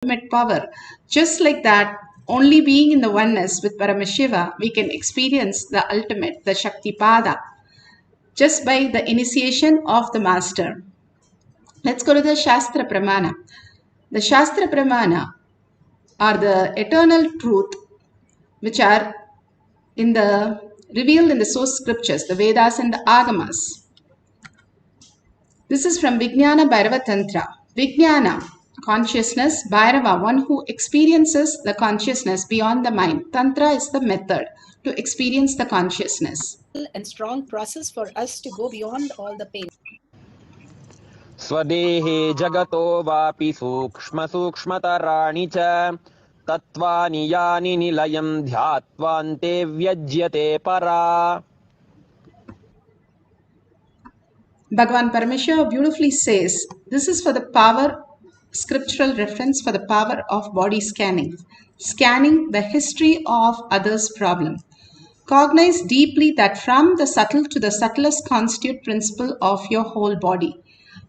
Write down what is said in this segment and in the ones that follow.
ultimate power. Just like that, only being in the oneness with Paramashiva, we can experience the ultimate, the Shakti Pada, just by the initiation of the master. Let's go to the Shastra Pramana. The Shastra Pramana are the eternal truth which are revealed in the source scriptures, the Vedas and the Agamas. This is from Vijnana Bhairava Tantra. Vijnana, consciousness, Bhairava, one who experiences the consciousness beyond the mind. Tantra is the method to experience the consciousness. And strong process for us to go beyond all the pain. Swadehe jagato vapi sukshma sukshmataraani cha tattvani yani nilayam dhyatvante vyajyate para. Bhagavan Parashakti beautifully says, this is for the power, scriptural reference for the power of body scanning. Scanning the history of others' problem. Cognize deeply that from the subtle to the subtlest constitute principle of your whole body.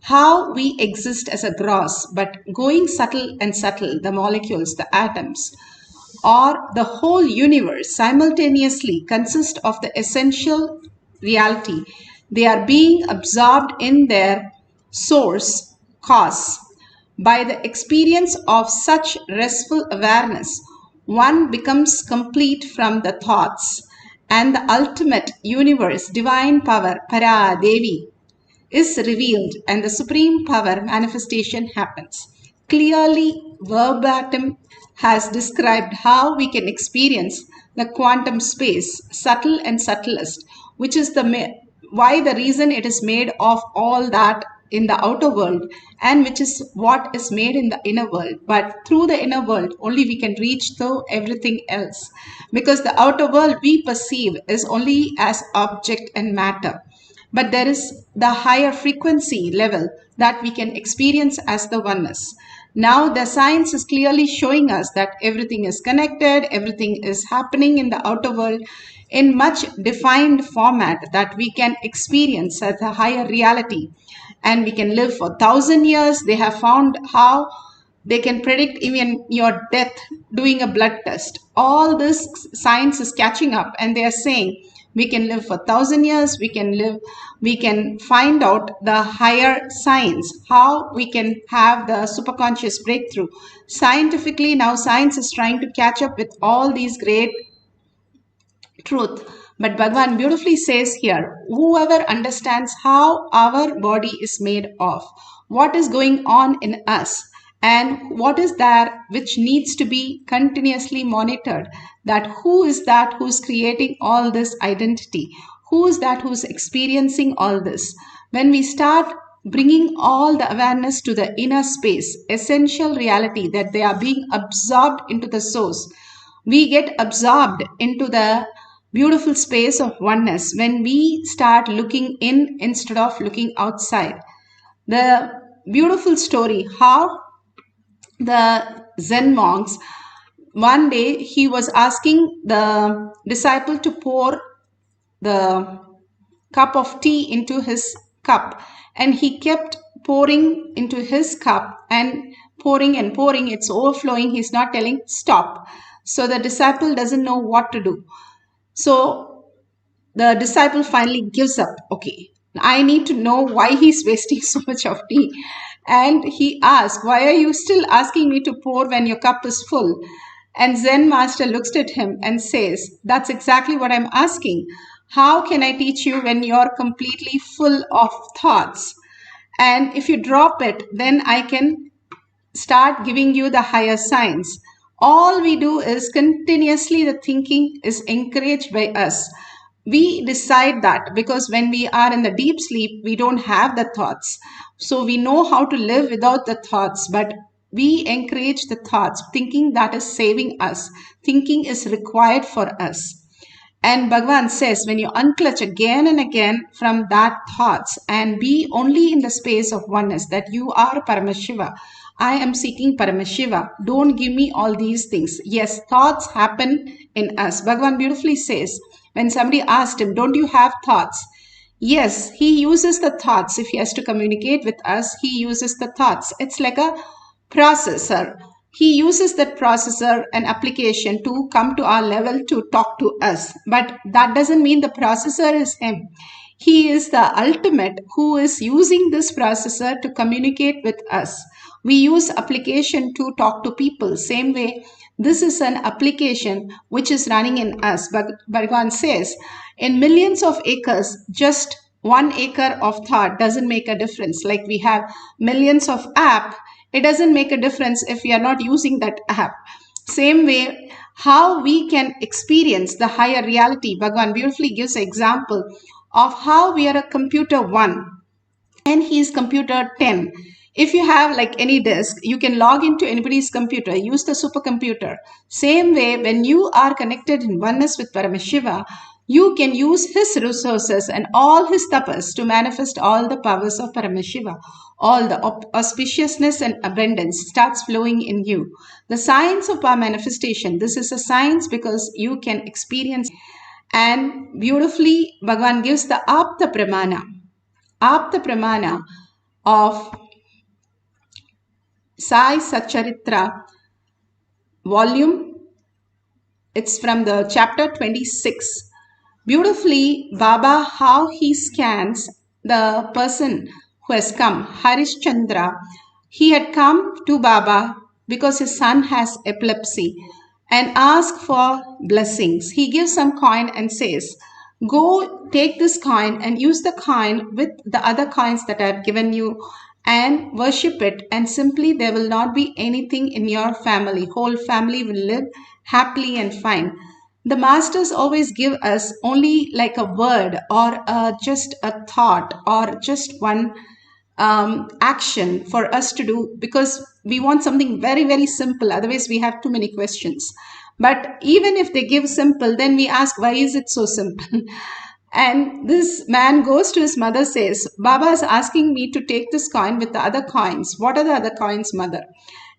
How we exist as a gross, but going subtle and subtle, the molecules, the atoms, or the whole universe simultaneously consist of the essential reality. They are being absorbed in their source, cause. By the experience of such restful awareness, one becomes complete from the thoughts, and the ultimate universe, divine power, Para Devi, is revealed, and the supreme power manifestation happens. Clearly, verbatim has described how we can experience the quantum space, subtle and subtlest, which is why the reason it is made of all that in the outer world, and which is what is made in the inner world. But through the inner world, only we can reach through everything else, because the outer world we perceive is only as object and matter. But there is the higher frequency level that we can experience as the oneness. Now the science is clearly showing us that everything is connected, everything is happening in the outer world in much defined format that we can experience as a higher reality. And we can live for 1,000 years. They have found how they can predict even your death doing a blood test. All this science is catching up, and they are saying we can live for 1,000 years, we can find out the higher science, how we can have the superconscious breakthrough. Scientifically, now science is trying to catch up with all these great truth. But Bhagavan beautifully says here, whoever understands how our body is made of, what is going on in us, and what is there which needs to be continuously monitored, that who is that who's creating all this identity, who is that who's experiencing all this. When we start bringing all the awareness to the inner space, essential reality, that they are being absorbed into the source, we get absorbed into the beautiful space of oneness when we start looking in instead of looking outside. The beautiful story how the Zen monks, one day he was asking the disciple to pour the cup of tea into his cup, and he kept pouring into his cup and pouring, it's overflowing. He's not telling stop. So the disciple doesn't know what to do. So the disciple finally gives up. Okay, I need to know why he's wasting so much of tea. And he asked, why are you still asking me to pour when your cup is full? And Zen master looks at him and says, that's exactly what I'm asking. How can I teach you when you're completely full of thoughts? And if you drop it, then I can start giving you the higher science. All we do is continuously the thinking is encouraged by us. We decide that because when we are in the deep sleep, we don't have the thoughts. So we know how to live without the thoughts, but we encourage the thoughts, thinking that is saving us. Thinking is required for us. And Bhagavan says, when you unclutch again and again from that thoughts and be only in the space of oneness, that you are Paramashiva. I am seeking Paramashiva. Don't give me all these things. Yes, thoughts happen in us. Bhagavan beautifully says, when somebody asked him, don't you have thoughts? Yes, he uses the thoughts. If he has to communicate with us, he uses the thoughts. It's like a processor. He uses that processor and application to come to our level to talk to us. But that doesn't mean the processor is him. He is the ultimate who is using this processor to communicate with us. We use application to talk to people. Same way, this is an application which is running in us. But Bhagavan says, in millions of acres, just 1 acre of thought doesn't make a difference. Like we have millions of apps, it doesn't make a difference if we are not using that app. Same way, how we can experience the higher reality. Bhagavan beautifully gives an example of how we are a computer 1 and he is computer 10. If you have like any disk, you can log into anybody's computer, use the supercomputer. Same way, when you are connected in oneness with Paramashiva, you can use his resources and all his tapas to manifest all the powers of Paramashiva. All the auspiciousness and abundance starts flowing in you. The science of our manifestation, this is a science because you can experience. And beautifully, Bhagavan gives the Apta Pramana. Apta Pramana of Sai Satcharitra volume. It's from the chapter 26. Beautifully, Baba, how he scans the person who has come, Harish Chandra. He had come to Baba because his son has epilepsy and asked for blessings. He gives some coin and says, go take this coin and use the coin with the other coins that I have given you and worship it, and simply there will not be anything in your family. Whole family will live happily and fine. The masters always give us only like a word or just a thought or just one action for us to do because we want something very, very simple. Otherwise, we have too many questions. But even if they give simple, then we ask, why is it so simple? And this man goes to his mother, says, Baba is asking me to take this coin with the other coins. What are the other coins, mother?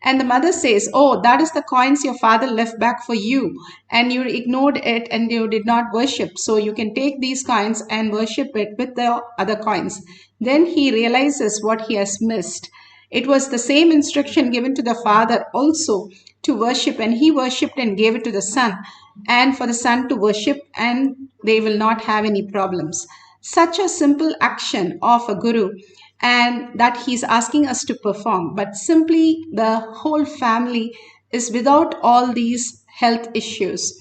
And the mother says, oh, that is the coins your father left back for you. And you ignored it and you did not worship. So you can take these coins and worship it with the other coins. Then he realizes what he has missed. It was the same instruction given to the father also to worship, and he worshipped and gave it to the son, and for the son to worship, and they will not have any problems. Such a simple action of a guru, and that he's asking us to perform, but simply the whole family is without all these health issues.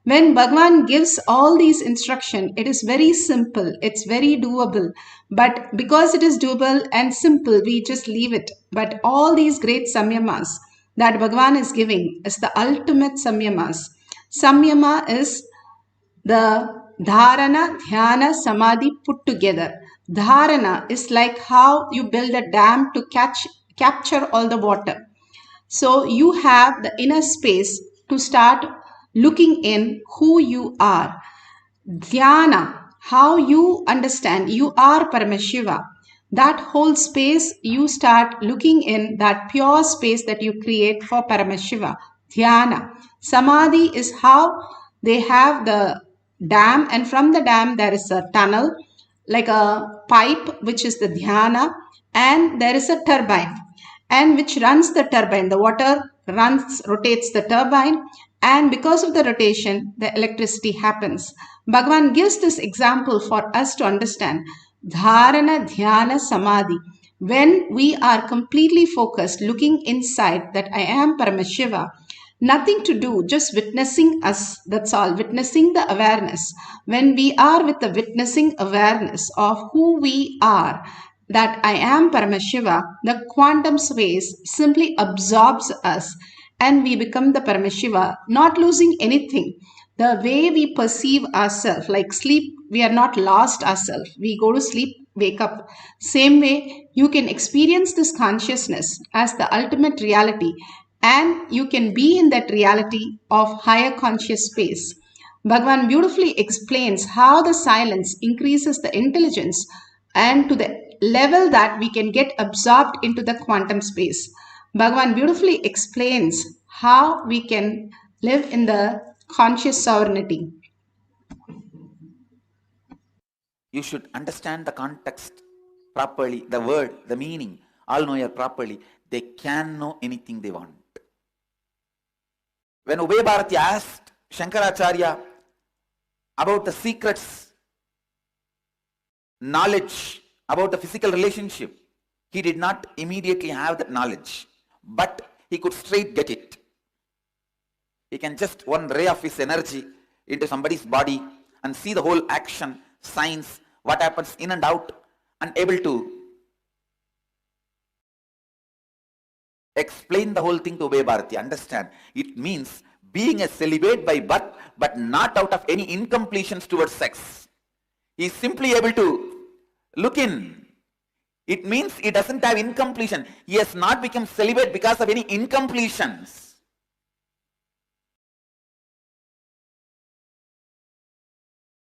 When Bhagavan gives all these instruction, it is very simple, it's very doable. But because it is doable and simple, we just leave it. But all these great samyamas that Bhagavan is giving is the ultimate samyamas. Samyama is the dharana, dhyana, samadhi put together. Dharana is like how you build a dam to capture all the water. So you have the inner space to start looking in who you are. Dhyana, how you understand you are Paramashiva. That whole space you start looking in, that pure space that you create for Paramashiva. Dhyana. Samadhi is how they have the dam, and from the dam there is a tunnel like a pipe which is the dhyana, and there is a turbine and which runs the turbine. The water rotates the turbine, and because of the rotation, the electricity happens. Bhagavan gives this example for us to understand. Dharana, dhyana, samadhi. When we are completely focused, looking inside that I am Paramashiva, nothing to do, just witnessing us, that's all, witnessing the awareness. When we are with the witnessing awareness of who we are, that I am Paramashiva, the quantum space simply absorbs us and we become the Paramashiva, not losing anything. The way we perceive ourselves, like sleep, we are not lost ourselves. We go to sleep, wake up. Same way, you can experience this consciousness as the ultimate reality, and you can be in that reality of higher conscious space. Bhagavan beautifully explains how the silence increases the intelligence and to the level that we can get absorbed into the quantum space. Bhagavan beautifully explains how we can live in the conscious sovereignty. You should understand the context properly, the word, the meaning, all know it properly. They can know anything they want. When Ubay Bharati asked Shankaracharya about the secrets, knowledge about the physical relationship, he did not immediately have that knowledge, but he could straight get it. He can just one ray of his energy into somebody's body and see the whole action, signs, what happens in and out, and able to explain the whole thing to Ubay Bharati. Understand? It means being a celibate by birth, but not out of any incompletions towards sex. He is simply able to look in. It means he doesn't have incompletion. He has not become celibate because of any incompletions.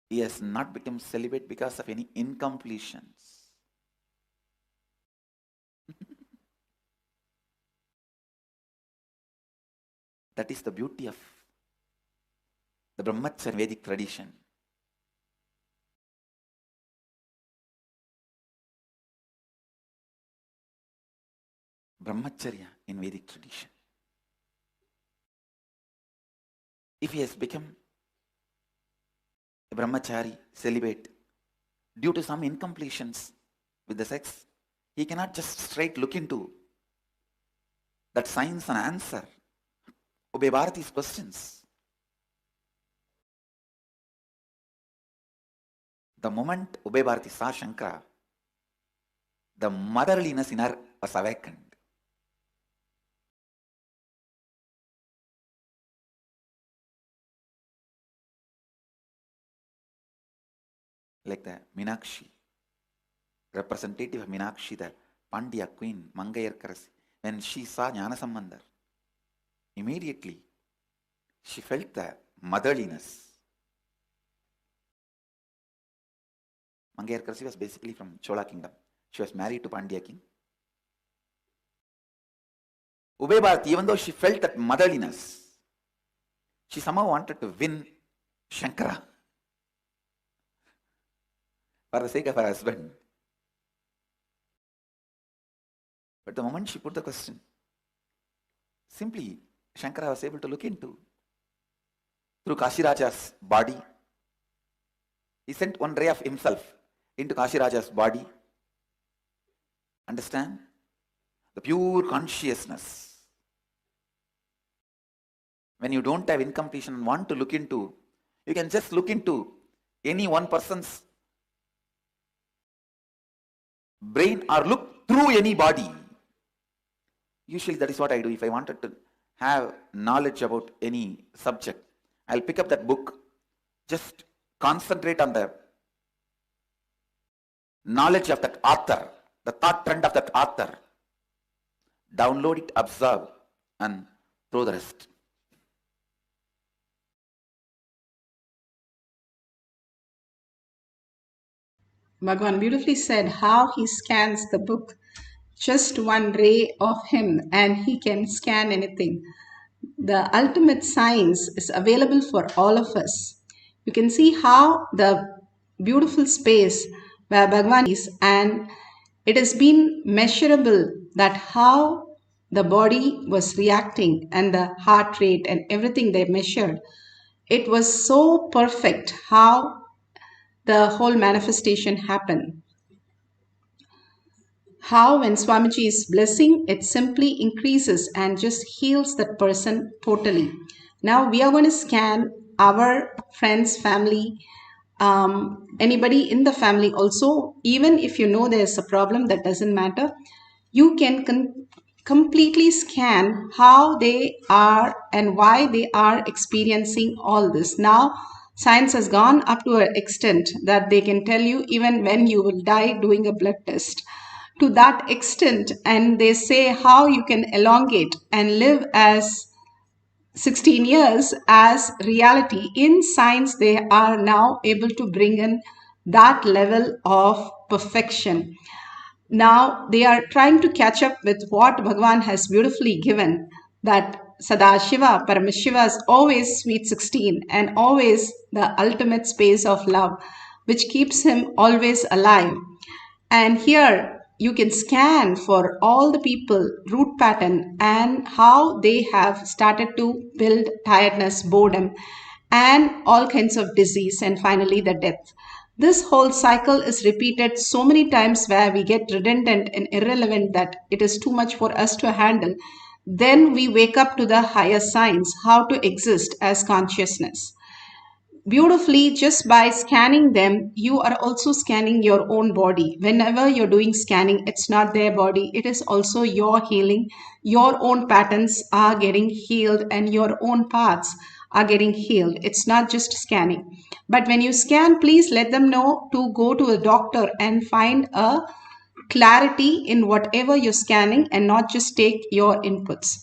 He has not become celibate because of any incompletions. That is the beauty of the Brahmacharya Vedic tradition. Brahmacharya in Vedic tradition. If he has become a brahmachari, celibate, due to some incompletions with the sex, he cannot just straight look into that science and answer Ubay Bharati's questions. The moment Ubay Bharati saw Shankara, the motherliness in her was awakened. Like the Meenakshi, representative of Meenakshi, the Pandya queen, Mangayarkarasi, when she saw Jnanasambandhar, immediately she felt the motherliness. Mangayarkarasi was basically from Chola kingdom. She was married to Pandya king. Ubay Bharati, even though she felt that motherliness, she somehow wanted to win Shankara for the sake of her husband. But the moment she put the question, simply Shankara was able to look into. Through Kashiraja's body, he sent one ray of himself into Kashiraja's body. Understand? The pure consciousness. When you don't have incompletion and want to look into, you can just look into any one person's brain or look through any body. Usually that is what I do. If I wanted to have knowledge about any subject, I'll pick up that book, just concentrate on the knowledge of that author, the thought trend of that author, download it, observe, and throw the rest. Bhagavan beautifully said how he scans the book. Just one ray of him and he can scan anything. The ultimate science is available for all of us. You can see how the beautiful space where Bhagavan is, and it has been measurable that how the body was reacting and the heart rate and everything they measured. It was so perfect how the whole manifestation happened. How when Swamiji is blessing, it simply increases and just heals that person totally. Now we are going to scan our friends, family, anybody in the family also. Even if you know there's a problem, that doesn't matter. You can completely scan how they are and why they are experiencing all this. Now science has gone up to an extent that they can tell you even when you will die doing a blood test, to that extent. And they say how you can elongate and live as 16 years as reality. In science, they are now able to bring in that level of perfection. Now they are trying to catch up with what Bhagavan has beautifully given, that Sadashiva, Paramashiva is always sweet 16 and always the ultimate space of love, which keeps him always alive. And here you can scan for all the people root pattern and how they have started to build tiredness, boredom, and all kinds of disease, and finally the death. This whole cycle is repeated so many times where we get redundant and irrelevant that it is too much for us to handle. Then we wake up to the higher signs, how to exist as consciousness. Beautifully, just by scanning them, you are also scanning your own body. Whenever you're doing scanning, it's not their body, it is also your healing. Your own patterns are getting healed and your own paths are getting healed. It's not just scanning. But when you scan, please let them know to go to a doctor and find a clarity in whatever you're scanning and not just take your inputs,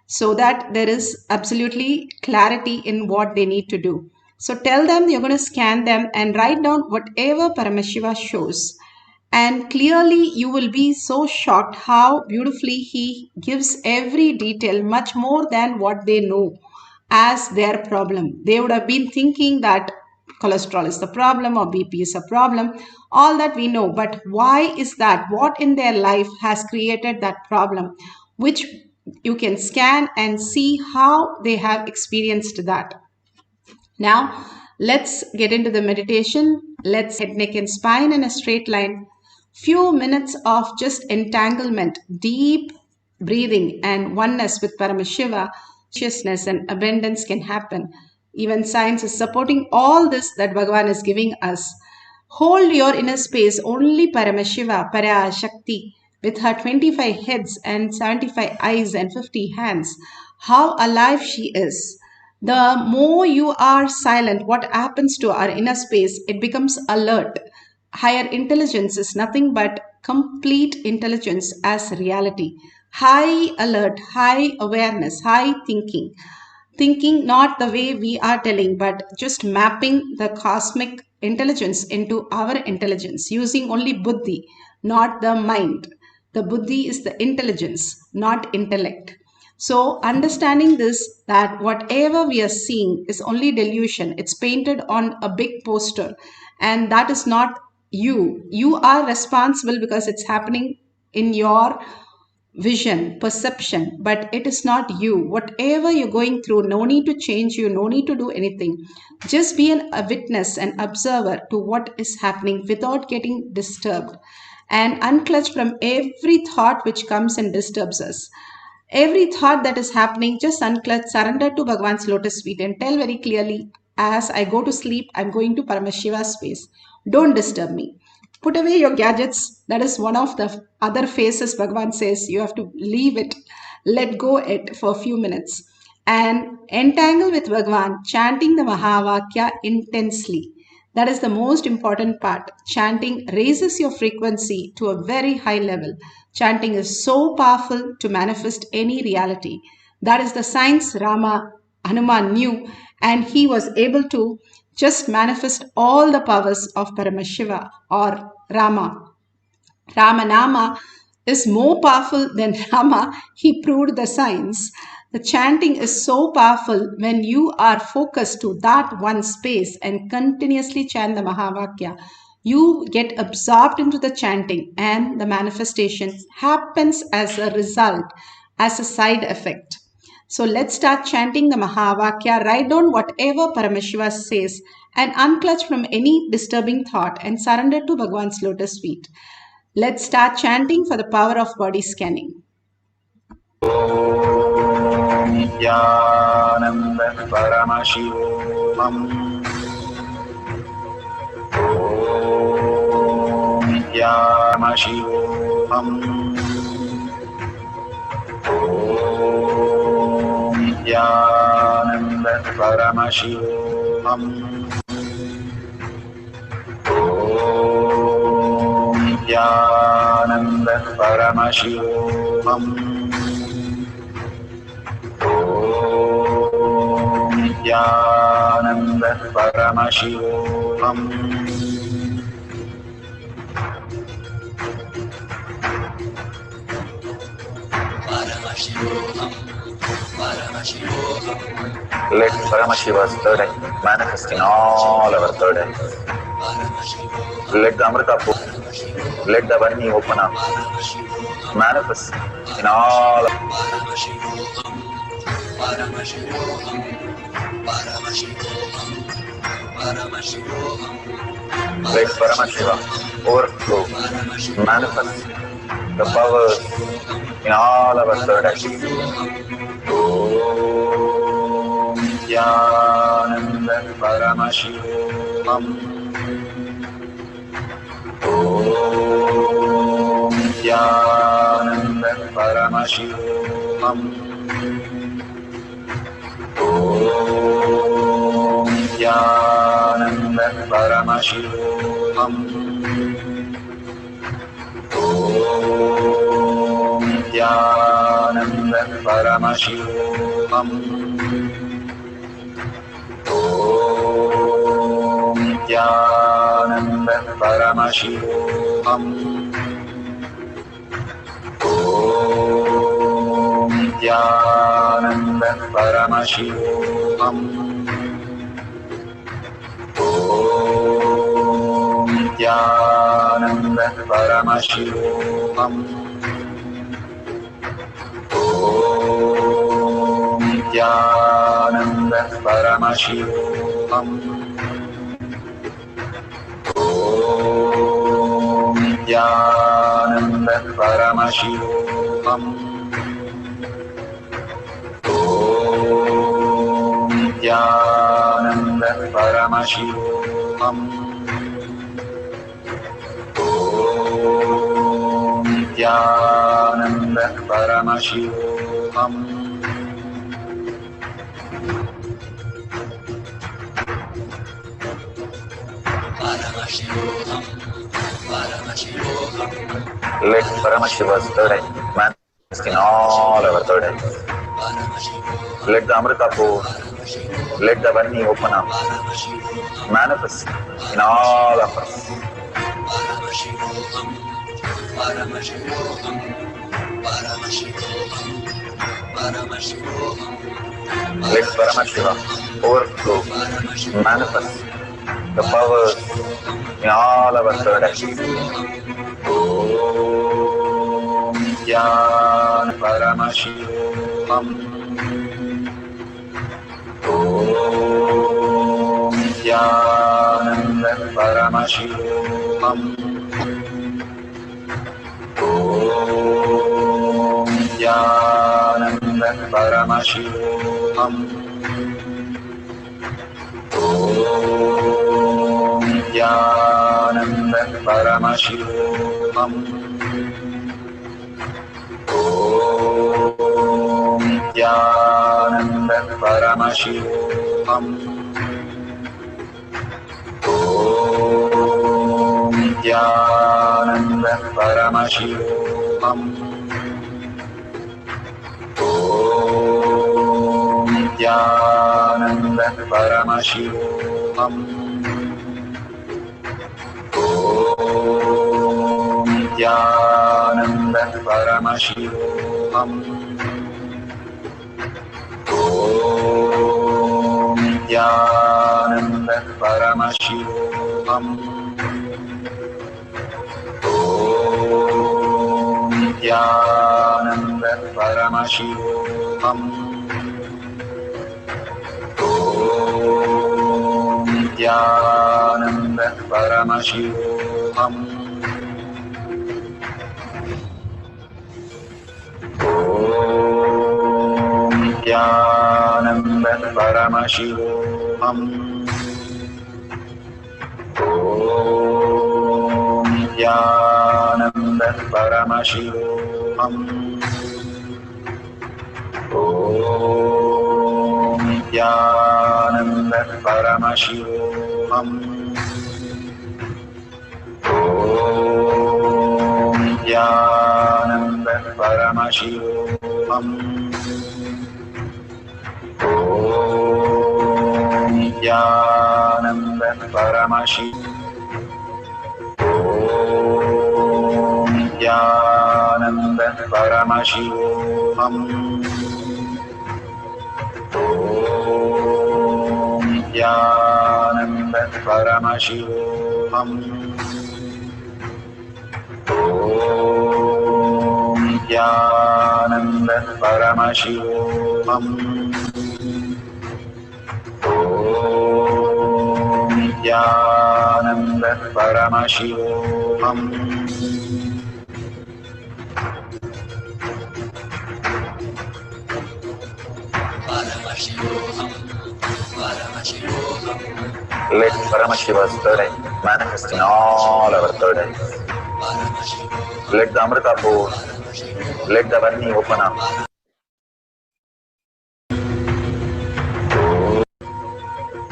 so that there is absolutely clarity in what they need to do. So tell them you're going to scan them and write down whatever Paramashiva shows. And clearly you will be so shocked how beautifully he gives every detail, much more than what they know as their problem. They would have been thinking that cholesterol is the problem or BP is a problem, all that we know. But why is that? What in their life has created that problem, which you can scan and see how they have experienced that. Now, let's get into the meditation. Let's head, neck and spine in a straight line. Few minutes of just entanglement, deep breathing and oneness with Paramashiva, consciousness and abundance can happen. Even science is supporting all this that Bhagavan is giving us. Hold your inner space, only Paramashiva, Parashakti, with her 25 heads and 75 eyes and 50 hands. How alive she is. The more you are silent, what happens to our inner space? It becomes alert. Higher intelligence is nothing but complete intelligence as reality. High alert, high awareness, high thinking. Thinking not the way we are telling, but just mapping the cosmic intelligence into our intelligence, using only buddhi, not the mind. The buddhi is the intelligence, not intellect. So understanding this, that whatever we are seeing is only delusion. It's painted on a big poster and that is not you. You are responsible because it's happening in your vision, perception, but it is not you. Whatever you're going through, no need to change you, no need to do anything. Just be a witness and observer to what is happening without getting disturbed, and unclutch from every thought which comes and disturbs us. Every thought that is happening, just unclutch, surrender to Bhagavan's lotus feet and tell very clearly, as I go to sleep, I'm going to Paramashiva's space. Don't disturb me. Put away your gadgets. That is one of the other phases Bhagavan says. You have to leave it, let go it for a few minutes. And entangle with Bhagavan, chanting the Mahavakya intensely. That is the most important part. Chanting raises your frequency to a very high level. Chanting is so powerful to manifest any reality. That is the science Hanuman knew, and he was able to just manifest all the powers of Paramashiva or Rama. Ramanama is more powerful than Rama. He proved the science. The chanting is so powerful when you are focused to that one space and continuously chant the Mahavakya. You get absorbed into the chanting and the manifestation happens as a result, as a side effect. So let's start chanting the Mahavakya. Write down whatever Paramashiva says and unclutch from any disturbing thought and surrender to Bhagavan's lotus feet. Let's start chanting for the power of body scanning. Nithyananda Paramashivoham. Nithyananda Paramashivoham. Nithyananda Paramashivoham. Nithyananda Paramashivoham. Let Paramashiva's third eye manifest in all our third eyes. Let the Amrita pour Let the one open up, manifest in all. Let Paramashiva overflow, manifest the powers in all our third eye. Om Nithyananda Paramashivam. Om Nithyananda Paramashivam. Om Nithyananda Paramashivam. Om Nithyananda Paramashivam. Om Nithyananda Paramashivoham. Om Nithyananda Paramashivoham. Om Nithyananda Paramashivoham. Om Nithyananda Paramashivoham. Om Nithyananda Paramashivoham. Om Nithyananda Paramashivoham. Om Nithyananda Paramashivoham. Let Paramashiva's third eye manifest in all our third eyes. Let the Amrita pour, let the Varni open up, manifest in all of us. Let Paramashiva overflow, manifest the powers in all our third eyes. Om Nithyananda Paramashivoham. Om Nithyananda Paramashivoham. Om Nithyananda Paramashivoham. Om Nithyananda Paramashivoham. Om Nithyananda Paramashivoham. Om Nithyananda Paramashivoham. Om Nithyananda Paramashivoham. Om Nithyananda Paramashivoham. Om Nithyananda Paramashivoham. Om Nithyananda Paramashivoham. Om Nithyananda Paramashivoham. Om Nithyananda Paramashivoham. Om Nithyananda Paramashivoham. Om Nithyananda Paramashivoham. Om Nithyananda Paramashivoham. Om Nithyananda Paramashivoham. Om Nithyananda Paramashivoham. Om Nithyananda Paramashivoham. Om Nithyananda Paramashivoham. Let Paramashiva's third eye manifest in all our third eyes. Let the Amrita pour, let the Varni open up.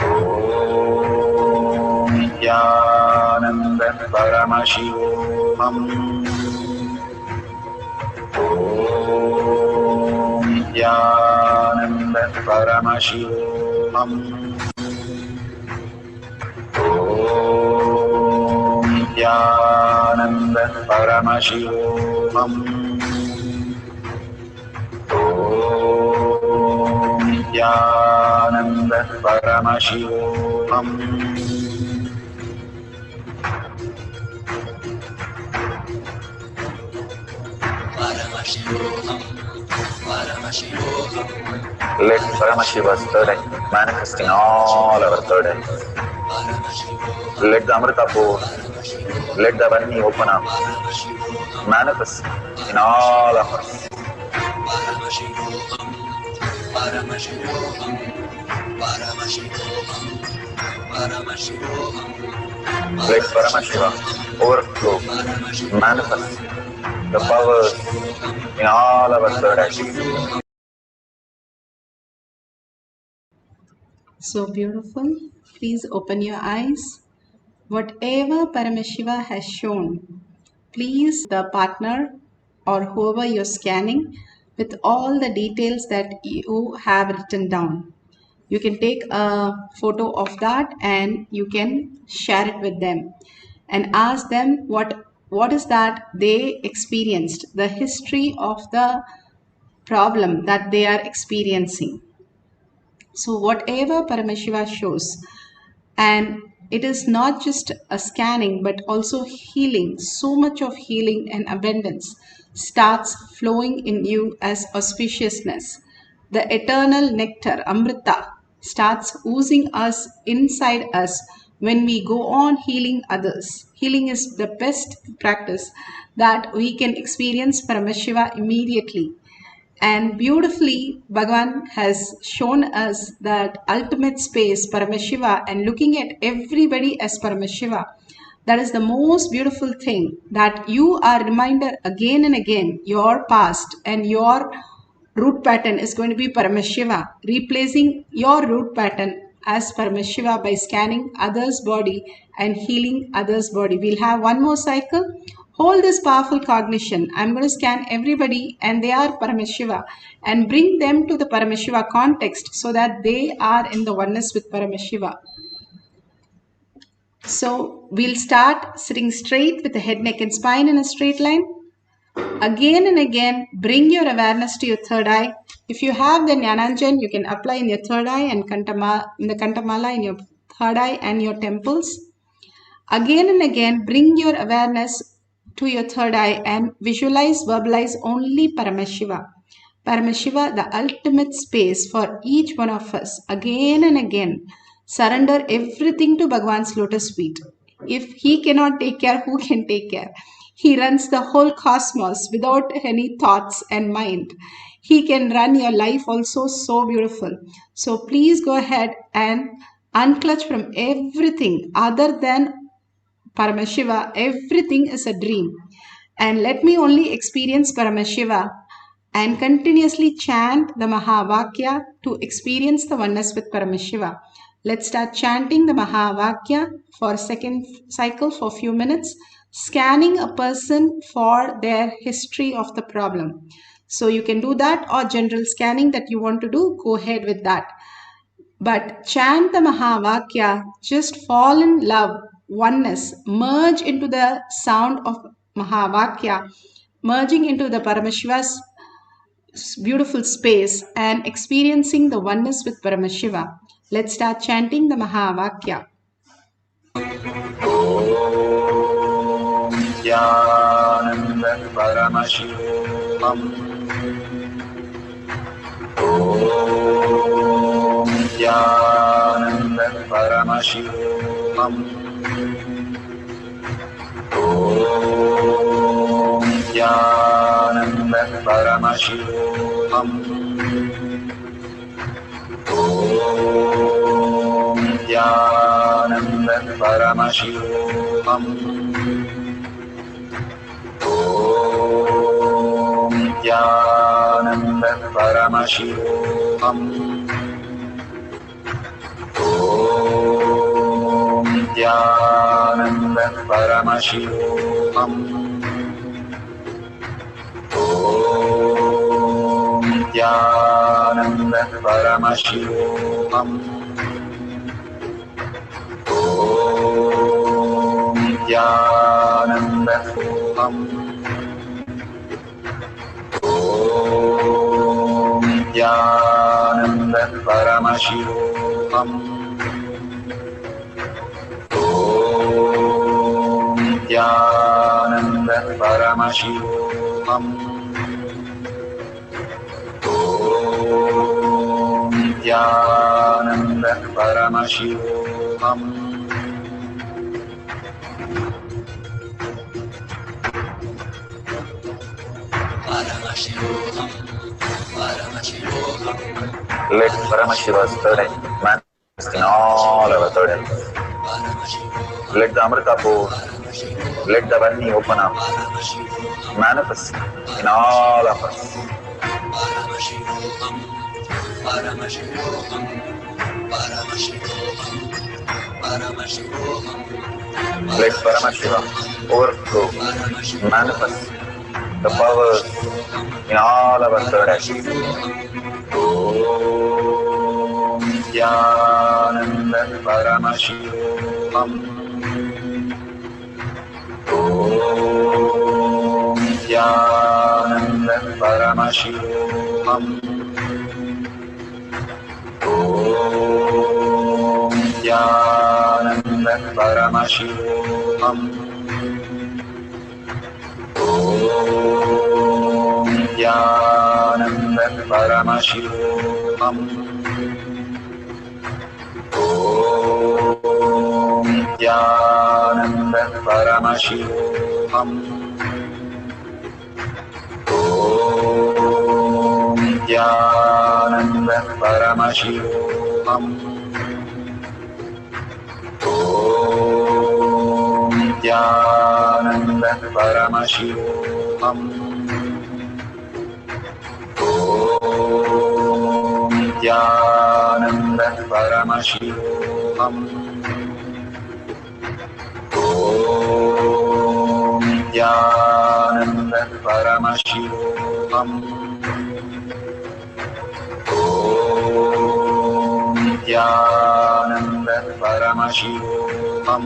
Om Nithyananda Paramashivoham. Om Nithyananda Paramashivoham. Om Nithyananda Paramashivoham. Om Nithyananda Paramashivoham. Let Paramashiva's third eye manifest in all our third eyes. Let the Amrita pour, let the Varni open up, manifest in all of us. Let Paramashiva overflow, manifest the powers in all our third eyes. So beautiful. Please open your eyes. Whatever Paramashiva has shown, please the partner or whoever you're scanning with all the details that you have written down. You can take a photo of that and you can share it with them and ask them what is that they experienced, the history of the problem that they are experiencing. So whatever Paramashiva shows, and it is not just a scanning but also healing, so much of healing and abundance starts flowing in you as auspiciousness. The eternal nectar, Amrita, starts oozing us inside us when we go on healing others. Healing is the best practice that we can experience Paramashiva immediately. And beautifully, Bhagavan has shown us that ultimate space, Paramashiva, and looking at everybody as Paramashiva. That is the most beautiful thing, that you are reminded again and again, your past and your root pattern is going to be Paramashiva, replacing your root pattern as Paramashiva by scanning others' body and healing others' body. We'll have one more cycle. Hold this powerful cognition. I'm going to scan everybody and they are Paramashiva and bring them to the Paramashiva context so that they are in the oneness with Paramashiva. So we'll start sitting straight with the head, neck and spine in a straight line. Again and again, bring your awareness to your third eye. If you have the Jnananjan, you can apply in your third eye and in the Kantamala in your third eye and your temples. Again and again, bring your awareness to your third eye and visualize, verbalize only Paramashiva. Paramashiva, the ultimate space for each one of us. Again and again, surrender everything to Bhagavan's lotus feet. If he cannot take care, who can take care? He runs the whole cosmos without any thoughts and mind. He can run your life also so beautiful. So please go ahead and unclutch from everything other than Paramashiva. Everything is a dream. And let me only experience Paramashiva and continuously chant the Mahavakya to experience the oneness with Paramashiva. Let's start chanting the Mahavakya for a second cycle for a few minutes, scanning a person for their history of the problem. So you can do that, or general scanning that you want to do, go ahead with that. But chant the Mahavakya, just fall in love, oneness, merge into the sound of Mahavakya, merging into the Paramashiva's beautiful space and experiencing the oneness with Paramashiva. Let's start chanting the Mahavakya. Om Nithyananda Paramashivoham. Om Nithyananda Paramashivam. Om Nithyananda Paramashivam. Om Nithyananda Paramashivam. Om Nithyananda Paramashivoham. Om Nithyananda Paramashivoham. Om Nithyananda Paramashivoham. Om Nithyananda Paramashivoham. Om Nithyananda Paramashivoham. Om Nithyananda Paramashivoham. Om Nithyananda Paramashivoham. Let Paramashiva's third eye manifest in all our third eyes. Let the Amrita pour, let the Vani open up, manifest in all of us. Let Paramashiva overflow, manifest the powers in all our third eyes. Om Nithyananda Paramashivam. Om Nithyananda Paramashivam. Om Nithyananda Paramashivam. Om Nithyananda Paramashivoham. Om Nithyananda Paramashivoham. Om Nithyananda Paramashivoham. Om Nithyananda Paramashivoham. Om Nithyananda Paramashivoham. Om Nithyananda Paramashivoham. Om Nithyananda Paramashivoham. Om Nithyananda Paramashivoham. Om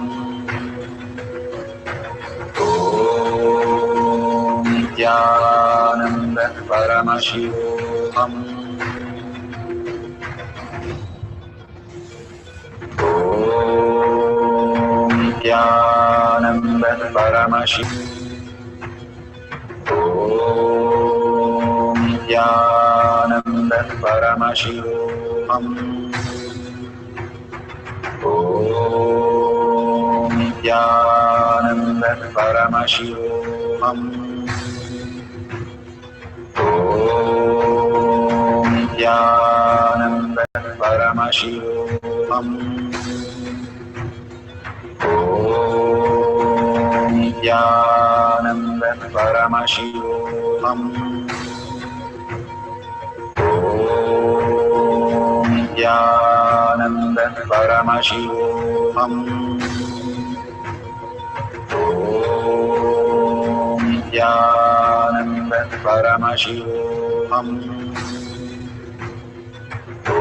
Nithyananda Paramashivoham. Om Nithyananda Paramashivoham. Om Nithyananda Paramashivoham. Om Nithyananda Paramashivoham. Om Nithyananda Paramashivoham. Om Nithyananda Paramashivoham. Om Nithyananda Paramashivoham. Om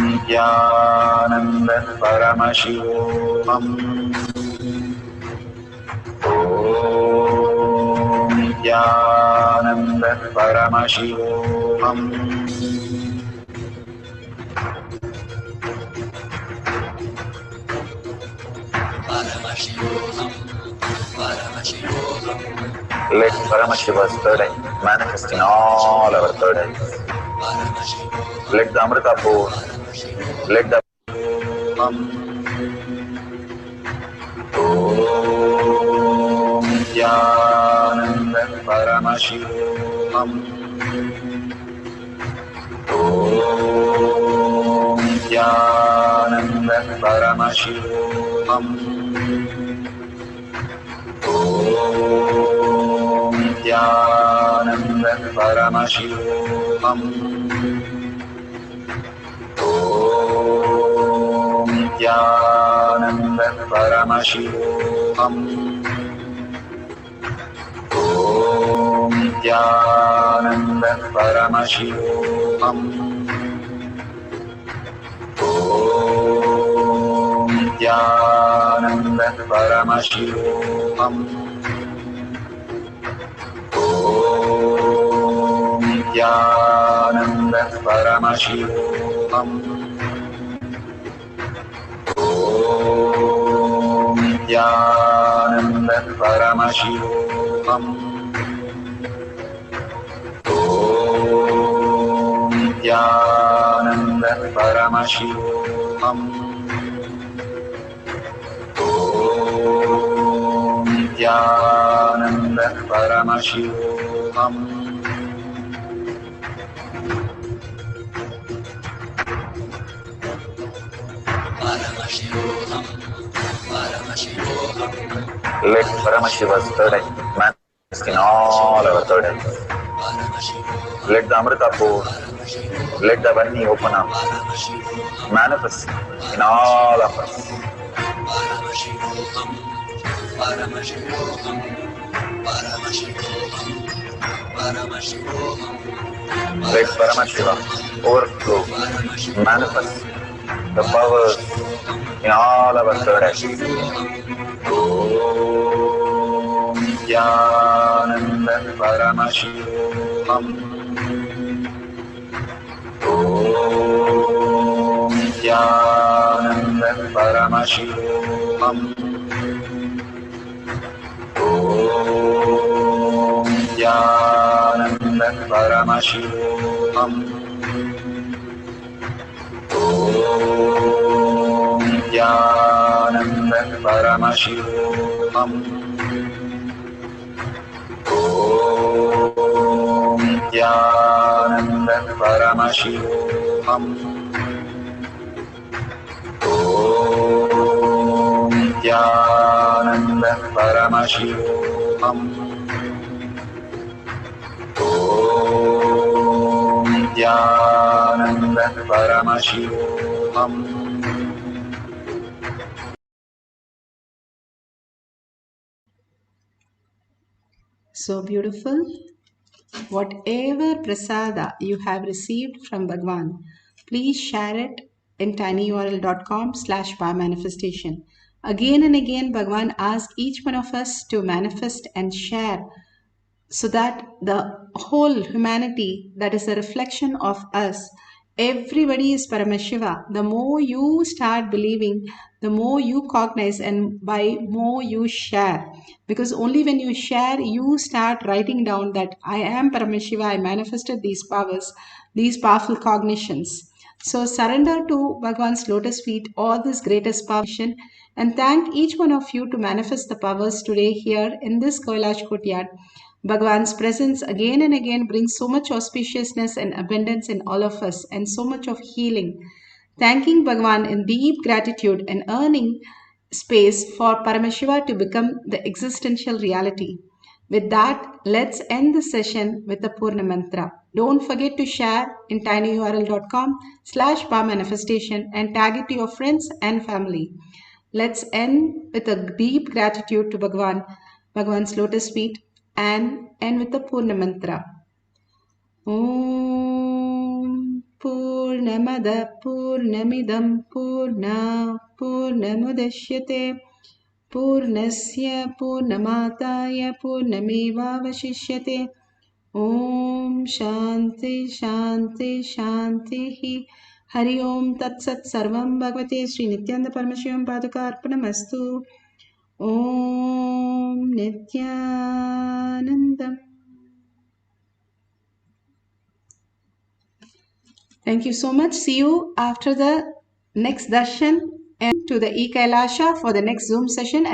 Nithyananda Paramashivoham. Om Nithyananda Paramashivoham. Let Paramashiva's third eye manifest in all our third eyes. Let the Amrita pour, let the Om Nithyananda Paramashivam. Om Nithyananda Paramashivam. Om Nithyananda Paramashivam. Om Nithyananda Paramashivoham. Om Nithyananda Paramashivoham. Om Nithyananda Paramashivoham. Om Nithyananda Paramashivoham. Om Nithyananda Paramashivoham. Om Nithyananda Paramashivoham. Om Nithyananda Paramashivoham. Let Paramashiva's third eye manifest in all our third eyes. Let the Amrita pour, let the Vani open up, manifest in all of us. Let Paramashiva overflow, manifest the powers in all our third eyes. Om Nithyananda Paramashivoham. Om Nithyananda Paramashivoham. Om Nithyananda Paramashivoham. Om Nithyananda Paramashivoham. Om Nithyananda Paramashivoham. Om Nithyananda Paramashivoham. Om Nithyananda Paramashivoham. So beautiful. Whatever prasada you have received from Bhagwan, please share it in tinyurl.com/manifestation. Again and again, Bhagwan asks each one of us to manifest and share so that the whole humanity, that is a reflection of us, everybody is Paramashiva. The more you start believing, the more you cognize, and by more you share. Because only when you share, you start writing down that I am Paramashiva, I manifested these powers, these powerful cognitions. So surrender to Bhagwan's lotus feet all this greatest power, and thank each one of you to manifest the powers today here in this Kailash courtyard. Bhagwan's presence again and again brings so much auspiciousness and abundance in all of us, and so much of healing. Thanking Bhagwan in deep gratitude and earning space for Paramashiva to become the existential reality. With that, let's end the session with the Purna Mantra. Don't forget to share in tinyurl.com/manifestation and tag it to your friends and family. Let's end with a deep gratitude to Bhagwan, Bhagwan's lotus feet, and end with the Purna Mantra. Om Purnamada Purnamidam Purna Purnamudashyate Purnasya Purnamataya Purnamevavashishyate. Om Shanti Shanti Shanti. Hari Om Tat Sat Sarvam Bhagavate Sri Nithyananda Paramashivam Paduka Arpanamastu. Om Nithyanandam. Thank you so much. See you after the next darshan and to the E Kailasha for the next Zoom session.